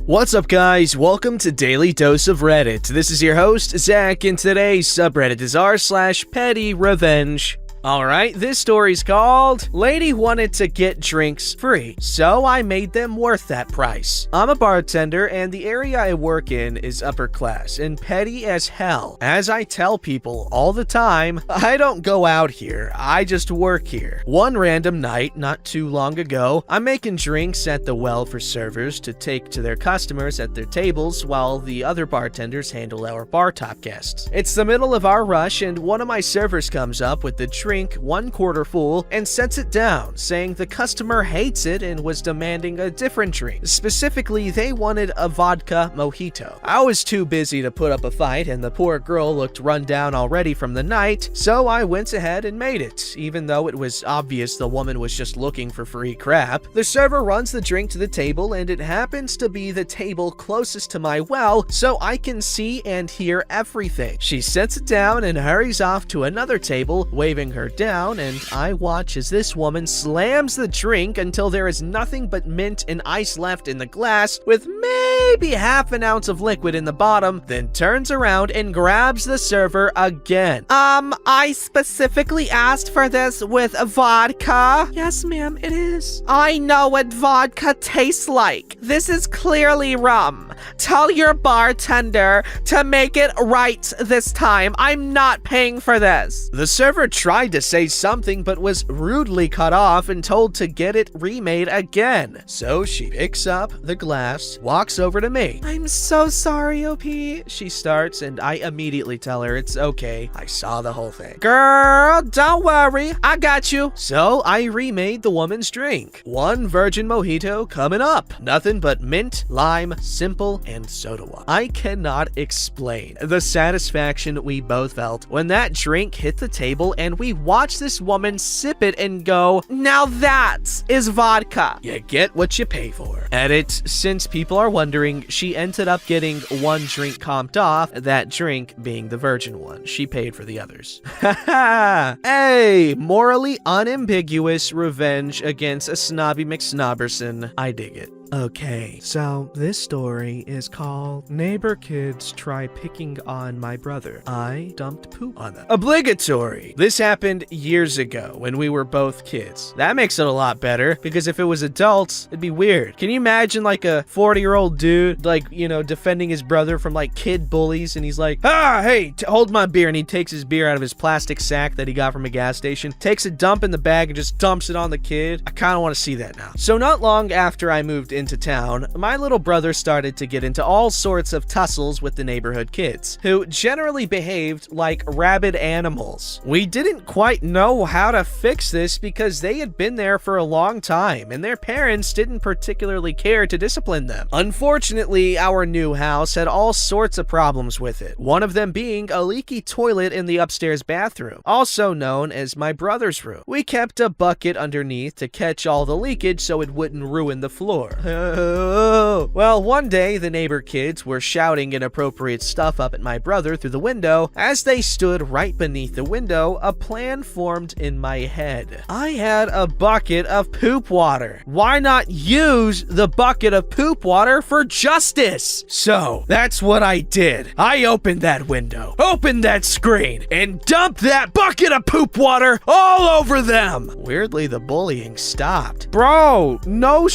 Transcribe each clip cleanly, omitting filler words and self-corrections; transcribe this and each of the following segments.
What's up, guys? Welcome to Daily Dose of Reddit. This is your host, Zach, and today's subreddit is r/ProRevenge. Alright, this story's called Lady Wanted to Get Drinks Free, so I made them worth that price. I'm a bartender, and the area I work in is upper class and petty as hell. As I tell people all the time, I don't go out here, I just work here. One random night, not too long ago, I'm making drinks at the well for servers to take to their customers at their tables while the other bartenders handle our bar top guests. It's the middle of our rush, and one of my servers comes up with the drink 1/4 full and sets it down, saying the customer hates it and was demanding a different drink. Specifically, they wanted a vodka mojito. I was too busy to put up a fight, and the poor girl looked run down already from the night, so I went ahead and made it, even though it was obvious the woman was just looking for free crap. The server runs the drink to the table, and it happens to be the table closest to my well, so I can see and hear everything. She sets it down and hurries off to another table, waving her down, and I watch as this woman slams the drink until there is nothing but mint and ice left in the glass, with maybe half an ounce of liquid in the bottom, then turns around and grabs the server again. I specifically asked for this with vodka. Yes, ma'am, it is. I know what vodka tastes like. This is clearly rum. Tell your bartender to make it right this time. I'm not paying for this. The server tried to say something but was rudely cut off and told to get it remade again. So she picks up the glass, walks over to me. I'm so sorry, OP, she starts, and I immediately tell her it's okay. I saw the whole thing. Girl, don't worry, I got you. So I remade the woman's drink. One virgin mojito coming up. Nothing but mint, lime, simple, and soda water. I cannot explain the satisfaction we both felt when that drink hit the table and we watched this woman sip it and go, now that is vodka. You get what you pay for. Edit, since people are wondering, she ended up getting one drink comped off, that drink being the virgin one. She paid for the others. Haha. Hey, morally unambiguous revenge against a snobby McSnobberson. I dig it. Okay, so this story is called Neighbor Kids Try Picking on My Brother. I dumped poop on them. Obligatory. This happened years ago when we were both kids. That makes it a lot better, because if it was adults, it'd be weird. Can you imagine like a 40-year-old dude, like, you know, defending his brother from like kid bullies, and he's like, hey, hold my beer, and he takes his beer out of his plastic sack that he got from a gas station, takes a dump in the bag and just dumps it on the kid. I kind of want to see that now. So not long after I moved into town, my little brother started to get into all sorts of tussles with the neighborhood kids, who generally behaved like rabid animals. We didn't quite know how to fix this because they had been there for a long time, and their parents didn't particularly care to discipline them. Unfortunately, our new house had all sorts of problems with it, one of them being a leaky toilet in the upstairs bathroom, also known as my brother's room. We kept a bucket underneath to catch all the leakage so it wouldn't ruin the floor. Well, one day, the neighbor kids were shouting inappropriate stuff up at my brother through the window. As they stood right beneath the window, a plan formed in my head. I had a bucket of poop water. Why not use the bucket of poop water for justice? So, that's what I did. I opened that window, opened that screen, and dumped that bucket of poop water all over them. Weirdly, the bullying stopped. Bro, no,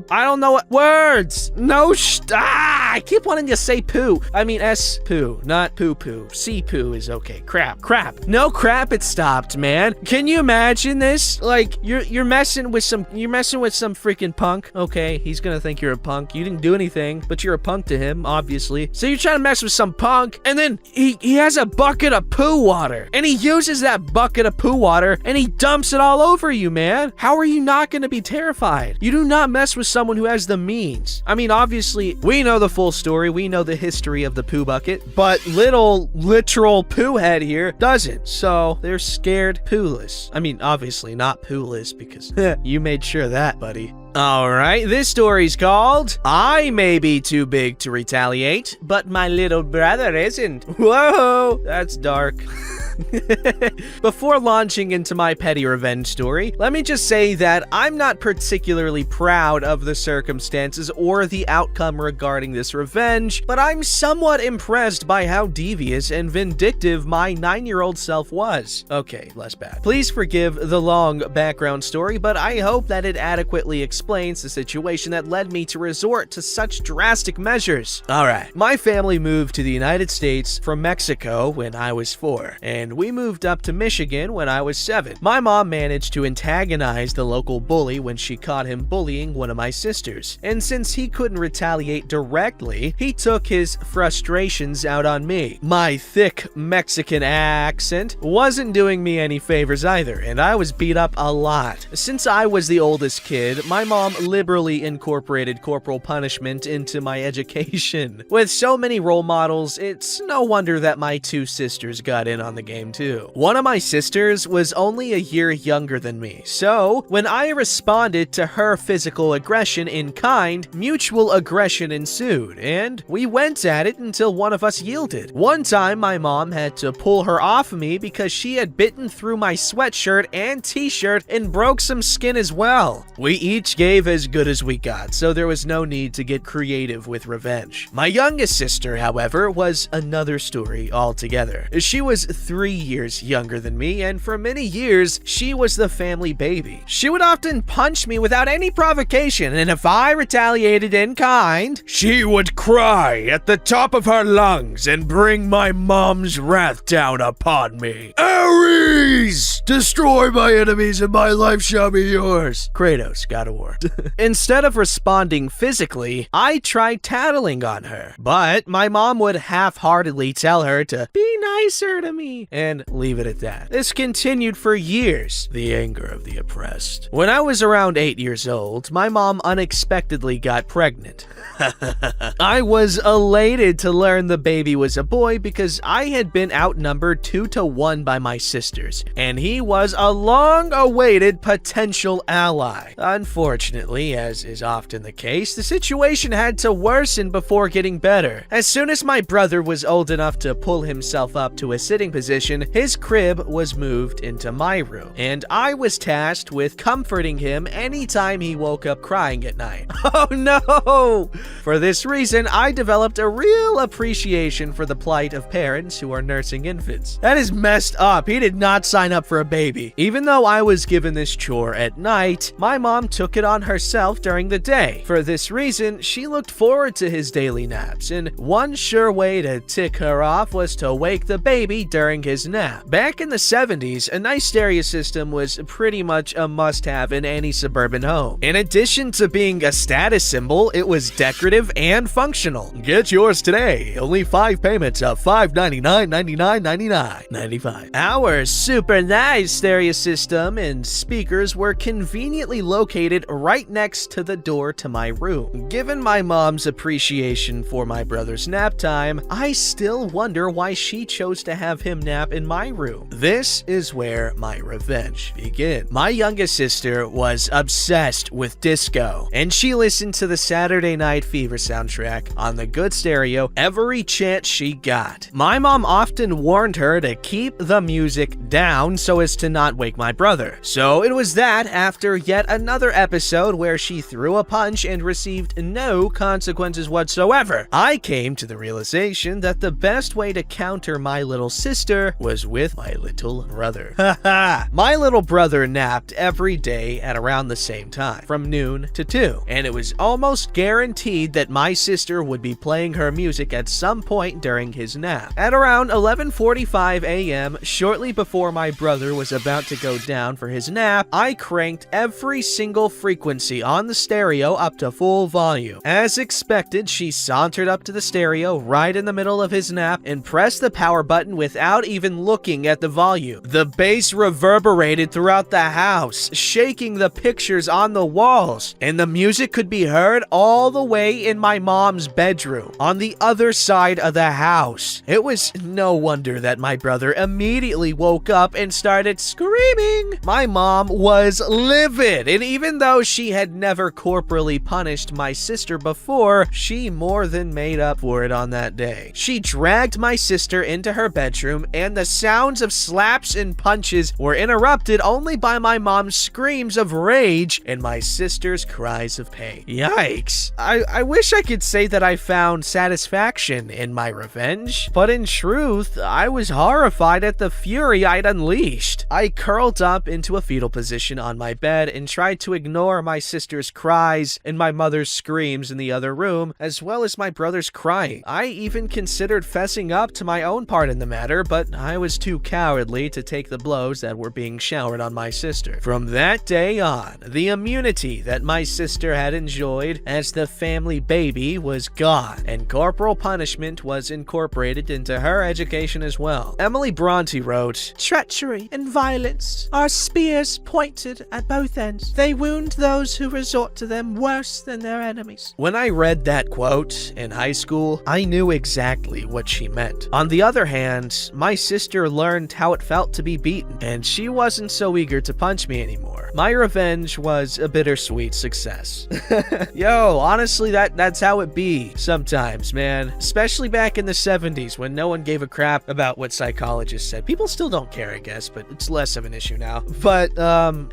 I don't know what words. I keep wanting to say poo. I mean S-poo, not poo-poo. C-poo is okay. Crap. No crap, it stopped, man. Can you imagine this? Like, you're messing with some freaking punk. Okay, he's gonna think you're a punk. You didn't do anything, but you're a punk to him, obviously. So you're trying to mess with some punk, and then he has a bucket of poo water, and he uses that bucket of poo water, and he dumps it all over you, man. How are you not gonna be terrified? You do not mess with someone who has the means. I mean, obviously, we know the full story. We know the history of the poo bucket, but little literal poo head here doesn't. So they're scared pooless. I mean, obviously not pooless because you made sure of that, buddy. Alright, this story's called I May Be Too Big to Retaliate, but My Little Brother Isn't. Whoa, that's dark. Before launching into my petty revenge story, let me just say that I'm not particularly proud of the circumstances or the outcome regarding this revenge, but I'm somewhat impressed by how devious and vindictive my 9-year-old self was. Okay, less bad. Please forgive the long background story, but I hope that it adequately explains the situation that led me to resort to such drastic measures. Alright, my family moved to the United States from Mexico when I was 4, and we moved up to Michigan when I was 7. My mom managed to antagonize the local bully when she caught him bullying one of my sisters, and since he couldn't retaliate directly, he took his frustrations out on me. My thick Mexican accent wasn't doing me any favors either, and I was beat up a lot. Since I was the oldest kid, my mom liberally incorporated corporal punishment into my education. With so many role models, it's no wonder that my 2 sisters got in on the game too. One of my sisters was only a year younger than me, so when I responded to her physical aggression in kind, mutual aggression ensued, and we went at it until one of us yielded. One time, my mom had to pull her off of me because she had bitten through my sweatshirt and t-shirt and broke some skin as well. We each gave as good as we got, so there was no need to get creative with revenge. My youngest sister, however, was another story altogether. She was 3 years younger than me, and for many years, she was the family baby. She would often punch me without any provocation, and if I retaliated in kind, she would cry at the top of her lungs and bring my mom's wrath down upon me. Ares! Destroy my enemies and my life shall be yours. Kratos, God of War. Instead of responding physically, I tried tattling on her, but my mom would half-heartedly tell her to be nicer to me and leave it at that. This continued for years, the anger of the oppressed. When I was around 8 years old, my mom unexpectedly got pregnant. I was elated to learn the baby was a boy because I had been outnumbered 2-1 by my sisters, and he was a long-awaited potential ally. Unfortunately, as is often the case, the situation had to worsen before getting better. As soon as my brother was old enough to pull himself up to a sitting position, his crib was moved into my room, and I was tasked with comforting him anytime he woke up crying at night. Oh no! For this reason, I developed a real appreciation for the plight of parents who are nursing infants. That is messed up. He did not sign up for a baby. Even though I was given this chore at night, my mom took it on herself during the day. For this reason, she looked forward to his daily naps, and one sure way to tick her off was to wake the baby during his nap. Back in the 70s, a nice stereo system was pretty much a must-have in any suburban home. In addition to being a status symbol, it was decorative and functional. Get yours today. Only 5 payments of $5.99.99.95. Our super nice stereo system and speakers were conveniently located right next to the door to my room. Given my mom's appreciation for my brother's nap time, I still wonder why she chose to have him nap in my room. This is where my revenge began. My youngest sister was obsessed with disco, and she listened to the Saturday Night Fever soundtrack on the good stereo every chance she got. My mom often warned her to keep the music down so as to not wake my brother. So it was that after yet another episode where she threw a punch and received no consequences whatsoever, I came to the realization that the best way to counter my little sister was with my little brother. Haha! My little brother napped every day at around the same time, from noon to 2, and it was almost guaranteed that my sister would be playing her music at some point during his nap. At around 11:45 a.m., shortly before my brother was about to go down for his nap, I cranked every single frequency on the stereo up to full volume. As expected, she sauntered up to the stereo right in the middle of his nap and pressed the power button without even looking at the volume. The bass reverberated throughout the house, shaking the pictures on the walls, and the music could be heard all the way in my mom's bedroom on the other side of the house. It was no wonder that my brother immediately woke up and started screaming. My mom was livid, and even though she had never corporally punished my sister before, she more than made up for it on that day. She dragged my sister into her bedroom, and the sounds of slaps and punches were interrupted only by my mom's screams of rage and my sister's cries of pain. Yikes. I wish I could say that I found satisfaction in my revenge, but in truth, I was horrified at the fury I'd unleashed. I curled up into a fetal position on my bed and tried to ignore my sister's cries and my mother's screams in the other room, as well as my brother's crying. I even considered fessing up to my own part in the matter, but I was too cowardly to take the blows that were being showered on my sister. From that day on, the immunity that my sister had enjoyed as the family baby was gone, and corporal punishment was incorporated into her education as well. Emily Bronte wrote, "Treachery and violence are spears pointed at both ends. They wound those who resort to them worse than their enemies." When I read that quote in high school, I knew exactly what she meant. On the other hand, my sister learned how it felt to be beaten, and she wasn't so eager to punch me anymore. My revenge was a bittersweet success. Yo, honestly, that's how it be sometimes, man. Especially back in the 70s when no one gave a crap about what psychologists said. People still don't care, I guess, but it's less of an issue now. But,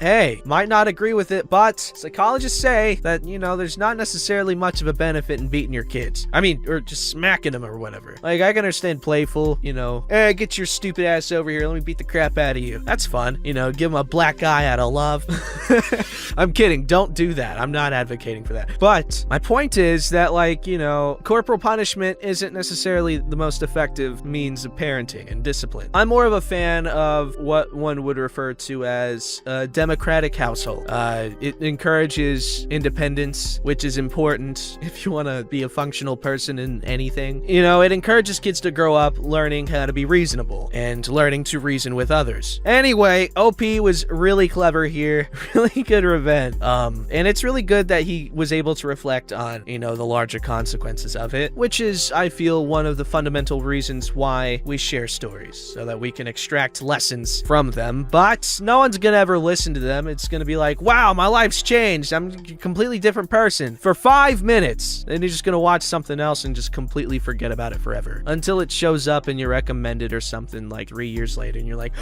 hey, might not agree with it, but psychologists say that, there's not necessarily much of a benefit in beating your kids. I mean, or just smacking them or whatever. Like, I can understand playful, hey, get your stupid ass over here, let me beat the crap out of you. That's fun, give them a black eye out of love. I'm kidding, don't do that. I'm not advocating for that. But my point is that, corporal punishment isn't necessarily the most effective means of parenting and discipline. I'm more of a fan of what one would refer to as a democratic household. It encourages independence, which is important if you want to be a functional person in anything. It encourages kids to grow up learning how to be reasonable and learning to reason with others. Anyway, OP was really clever here, really good revenge. And it's really good that he was able to reflect on, the larger consequences of it, which is, I feel, one of the fundamental reasons why we share stories, so that we can extract lessons from them. But no one's gonna ever listen to them. It's gonna be like, wow, my life's changed. I'm a completely different person for 5 minutes. Then you're just gonna watch something else and just completely forget about it forever until it shows up in your recommended or something like 3 years later, and you're like,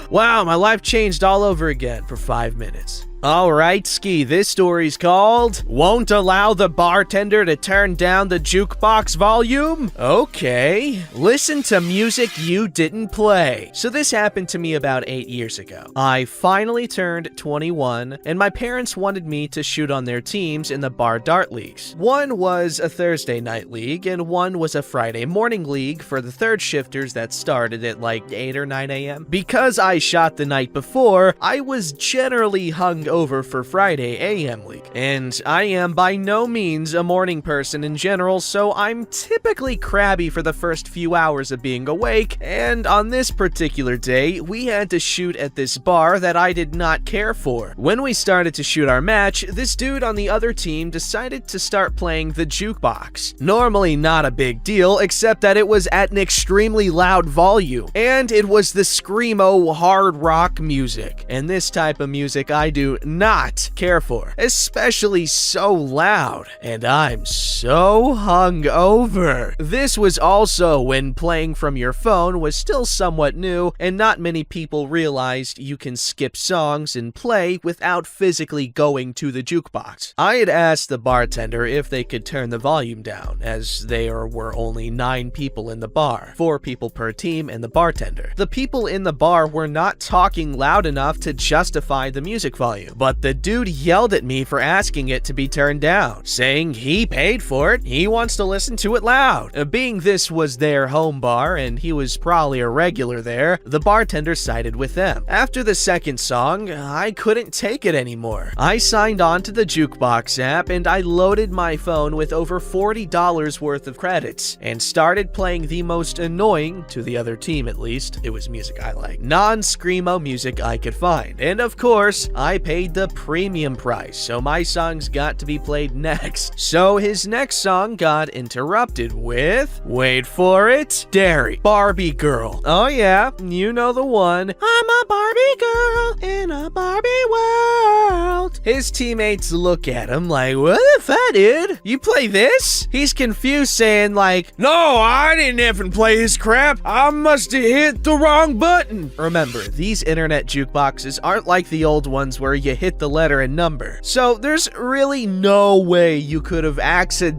wow, my life changed all over again for 5 minutes. Alright, Ski, this story's called "Won't Allow the Bartender to Turn Down the Jukebox Volume?" Okay, listen to music you didn't play. So this happened to me about 8 years ago. I finally turned 21, and my parents wanted me to shoot on their teams in the bar dart leagues. One was a Thursday night league, and one was a Friday morning league for the third shifters that started at like 8 or 9 a.m. Because I shot the night before, I was generally hung over for Friday AM League. And I am by no means a morning person in general, so I'm typically crabby for the first few hours of being awake, and on this particular day, we had to shoot at this bar that I did not care for. When we started to shoot our match, this dude on the other team decided to start playing the jukebox. Normally not a big deal, except that it was at an extremely loud volume, and it was the screamo hard rock music. And this type of music I do not care for, especially so loud, and I'm so hungover. This was also when playing from your phone was still somewhat new, and not many people realized you can skip songs and play without physically going to the jukebox. I had asked the bartender if they could turn the volume down, as there were only 9 people in the bar, 4 people per team and the bartender. The people in the bar were not talking loud enough to justify the music volume, but the dude yelled at me for asking it to be turned down, saying he paid for it, he wants to listen to it loud. Being this was their home bar and he was probably a regular there, the bartender sided with them. After the second song, I couldn't take it anymore. I signed on to the jukebox app and I loaded my phone with over $40 worth of credits and started playing the most annoying, to the other team at least, it was music I like, non-screamo music I could find. And of course, I paid the premium price, so my songs got to be played next. So his next next song got interrupted with, wait for it, Derry, Barbie Girl. Oh yeah, you know the one. I'm a Barbie girl in a Barbie world. His teammates look at him like, what the fuck, dude? You play this? He's confused, saying like, no, I didn't even play this crap. I must have hit the wrong button. Remember, these internet jukeboxes aren't like the old ones where you hit the letter and number. So there's really no way you could have accidentally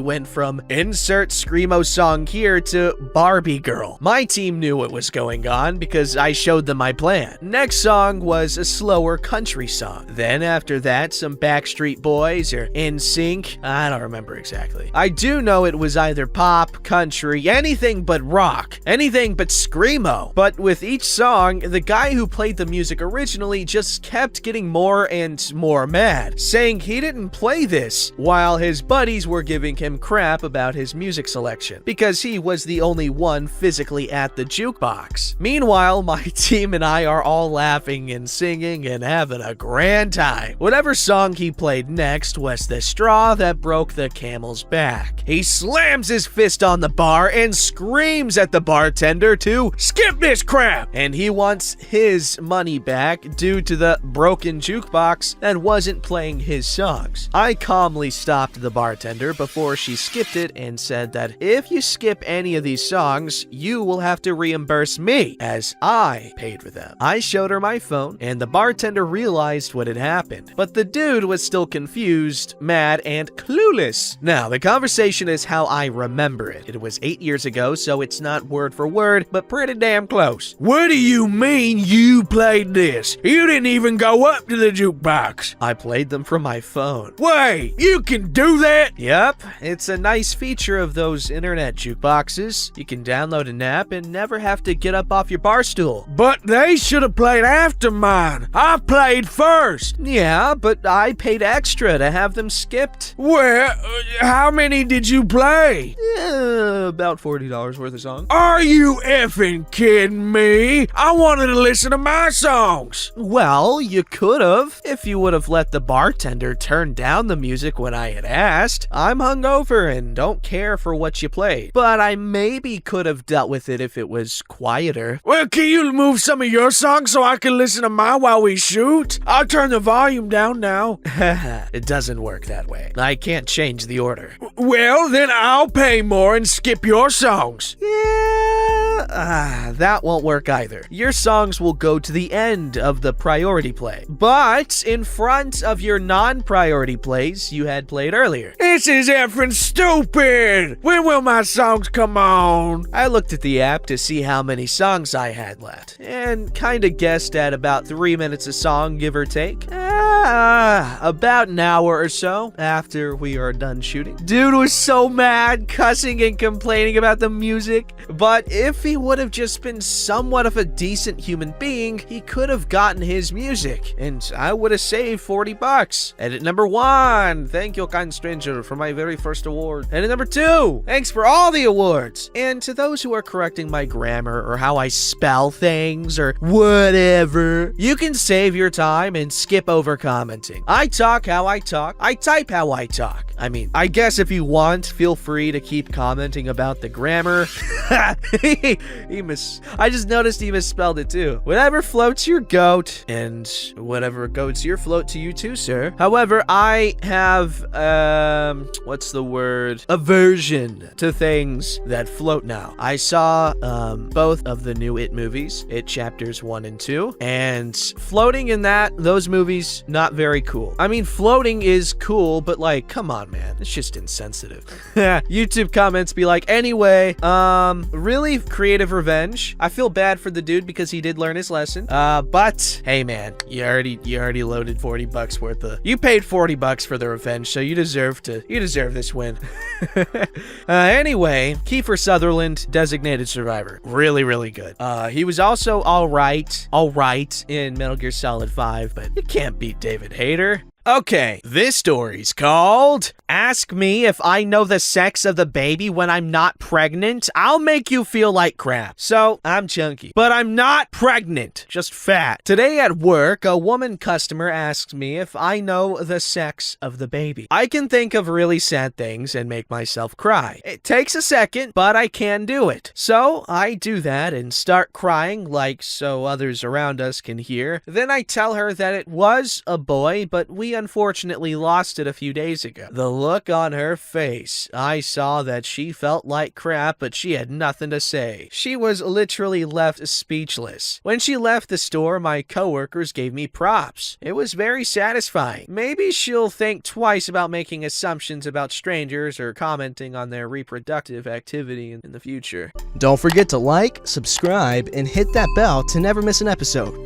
went from insert screamo song here to Barbie Girl. My team knew what was going on because I showed them my plan. Next song was a slower country song. Then after that, some Backstreet Boys or NSYNC. I don't remember exactly. I do know it was either pop, country, anything but rock, anything but screamo. But with each song, the guy who played the music originally just kept getting more and more mad, saying he didn't play this, while his buddies were giving him crap about his music selection, because he was the only one physically at the jukebox. Meanwhile, my team and I are all laughing and singing and having a grand time. Whatever song he played next was the straw that broke the camel's back. He slams his fist on the bar and screams at the bartender to skip this crap, and he wants his money back due to the broken jukebox that wasn't playing his songs. I calmly stopped the bartender before she skipped it and said that if you skip any of these songs, you will have to reimburse me, as I paid for them. I showed her my phone, and the bartender realized what had happened, but the dude was still confused, mad, and clueless. Now, the conversation is how I remember it. It was 8 years ago, so it's not word for word, but pretty damn close. What do you mean you played this? You didn't even go up to the jukebox. I played them from my phone. Wait, you can do that? Yep, it's a nice feature of those internet jukeboxes. You can download an app and never have to get up off your bar stool. But they should have played after mine. I played first. Yeah, but I paid extra to have them skipped. Well, how many did you play? About $40 worth of songs. Are you effing kidding me? I wanted to listen to my songs. Well, you could have, if you would have let the bartender turn down the music when I had asked. I'm hungover and don't care for what you played, but I maybe could have dealt with it if it was quieter. Well, can you move some of your songs so I can listen to mine while we shoot? I'll turn the volume down now. It doesn't work that way. I can't change the order. Well, then I'll pay more and skip your songs. Yeah, that won't work either. Your songs will go to the end of the priority play, but in front of your non-priority plays you had played earlier. This is effing stupid! When will my songs come on? I looked at the app to see how many songs I had left, and kinda guessed at about 3 minutes a song, give or take. About an hour or so after we are done shooting. Dude was so mad, cussing and complaining about the music, but if he would have just been somewhat of a decent human being, he could have gotten his music, and I would have saved $40. Edit number 1, thank you, kind stranger, for my very first award. Edit number 2, thanks for all the awards. And to those who are correcting my grammar or how I spell things or whatever, you can save your time and skip over commenting. I talk how I talk. I type how I talk. I mean, I guess if you want, feel free to keep commenting about the grammar. I just noticed he misspelled it too. Whatever floats your goat, and whatever goats your float to you too, sir. However, I have, what's the word? Aversion to things that float now. I saw, both of the new It movies, It Chapters 1 and 2, and floating in those movies, not very cool. I mean, floating is cool, but like, come on, man. It's just insensitive. YouTube comments be like, anyway, really creative revenge. I feel bad for the dude because he did learn his lesson. But hey, man, you already loaded $40 worth of. You paid $40 for the revenge, so you deserve this win. Anyway, Kiefer Sutherland, Designated Survivor, really, really good. He was also all right in Metal Gear Solid 5, but you can't beat David Hayter. Okay, this story's called Ask Me If I Know the Sex of the Baby When I'm Not Pregnant. I'll make you feel like crap. So, I'm chunky, but I'm not pregnant, just fat. Today at work, a woman customer asks me if I know the sex of the baby. I can think of really sad things and make myself cry. It takes a second, but I can do it. So, I do that and start crying like so others around us can hear. Then I tell her that it was a boy, but we unfortunately lost it a few days ago. The look on her face, I saw that she felt like crap, but she had nothing to say. She was literally left speechless. When she left the store, my coworkers gave me props. It was very satisfying. Maybe she'll think twice about making assumptions about strangers or commenting on their reproductive activity in the future. Don't forget to like, subscribe, and hit that bell to never miss an episode.